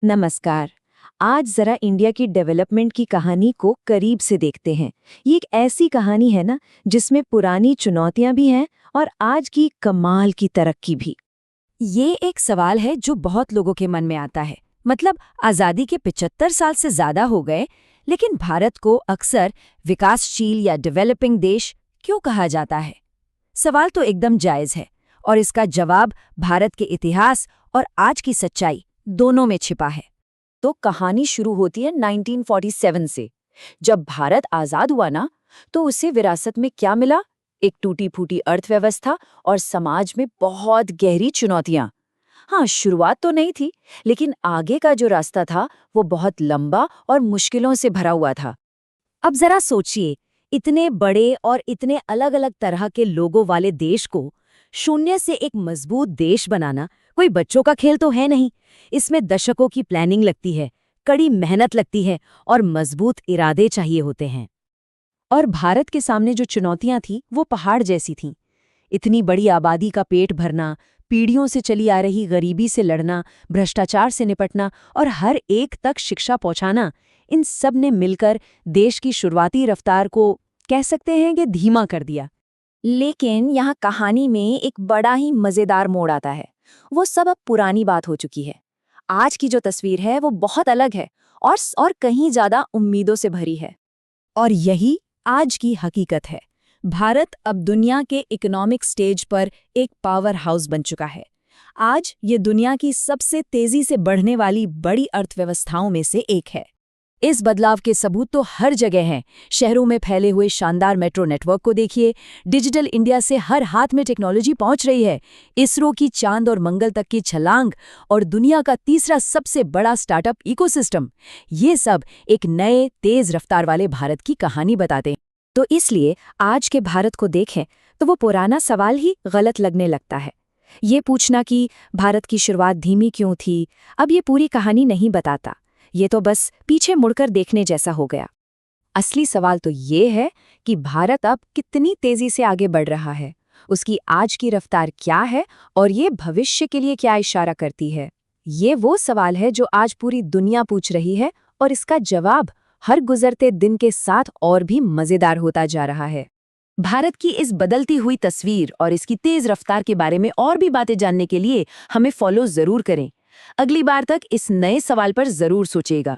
नमस्कार। आज जरा इंडिया की डेवलपमेंट की कहानी को करीब से देखते हैं। ये एक ऐसी कहानी है ना जिसमें पुरानी चुनौतियां भी हैं और आज की कमाल की तरक्की भी। ये एक सवाल है जो बहुत लोगों के मन में आता है। मतलब आज़ादी के 75 साल से ज़्यादा हो गए, लेकिन भारत को अक्सर विकासशील या डेवलपिंग देश क्यों कहा जाता है? सवाल तो एकदम जायज़ है, और इसका जवाब भारत के इतिहास और आज की सच्चाई दोनों में छिपा है। तो कहानी शुरू होती है 1947 से। जब भारत आजाद हुआ ना, तो उसे विरासत में क्या मिला? एक टूटी फूटी अर्थव्यवस्था और समाज में बहुत गहरी चुनौतियां। हाँ, शुरुआत तो नहीं थी, लेकिन आगे का जो रास्ता था वो बहुत लंबा और मुश्किलों से भरा हुआ था। अब जरा सोचिए, इतने बड़े और इतने अलग अलग तरह के लोगों वाले देश को शून्य से एक मजबूत देश बनाना कोई बच्चों का खेल तो है नहीं। इसमें दशकों की प्लानिंग लगती है, कड़ी मेहनत लगती है और मजबूत इरादे चाहिए होते हैं। और भारत के सामने जो चुनौतियां थी वो पहाड़ जैसी थीं। इतनी बड़ी आबादी का पेट भरना, पीढ़ियों से चली आ रही गरीबी से लड़ना, भ्रष्टाचार से निपटना और हर एक तक शिक्षा पहुंचाना, इन सब ने मिलकर देश की शुरुआती रफ्तार को कह सकते हैं कि धीमा कर दिया। लेकिन यहाँ कहानी में एक बड़ा ही मजेदार मोड़ आता है। वो सब अब पुरानी बात हो चुकी है। आज की जो तस्वीर है वो बहुत अलग है, और कहीं ज्यादा उम्मीदों से भरी है। और यही आज की हकीकत है। भारत अब दुनिया के इकोनॉमिक स्टेज पर एक पावर हाउस बन चुका है। आज ये दुनिया की सबसे तेजी से बढ़ने वाली बड़ी अर्थव्यवस्थाओं में से एक है। इस बदलाव के सबूत तो हर जगह हैं। शहरों में फैले हुए शानदार मेट्रो नेटवर्क को देखिए। डिजिटल इंडिया से हर हाथ में टेक्नोलॉजी पहुंच रही है। इसरो की चांद और मंगल तक की छलांग, और दुनिया का तीसरा सबसे बड़ा स्टार्टअप इकोसिस्टम। ये सब एक नए तेज रफ्तार वाले भारत की कहानी बताते हैं। तो इसलिए आज के भारत को देखें तो वो पुराना सवाल ही गलत लगने लगता है। ये पूछना कि भारत की शुरुआत धीमी क्यों थी, अब ये पूरी कहानी नहीं बताता। ये तो बस पीछे मुड़कर देखने जैसा हो गया। असली सवाल तो ये है कि भारत अब कितनी तेजी से आगे बढ़ रहा है, उसकी आज की रफ्तार क्या है और ये भविष्य के लिए क्या इशारा करती है। ये वो सवाल है जो आज पूरी दुनिया पूछ रही है, और इसका जवाब हर गुजरते दिन के साथ और भी मजेदार होता जा रहा है। भारत की इस बदलती हुई तस्वीर और इसकी तेज रफ्तार के बारे में और भी बातें जानने के लिए हमें फॉलो जरूर करें। अगली बार तक इस नए सवाल पर जरूर सोचिएगा।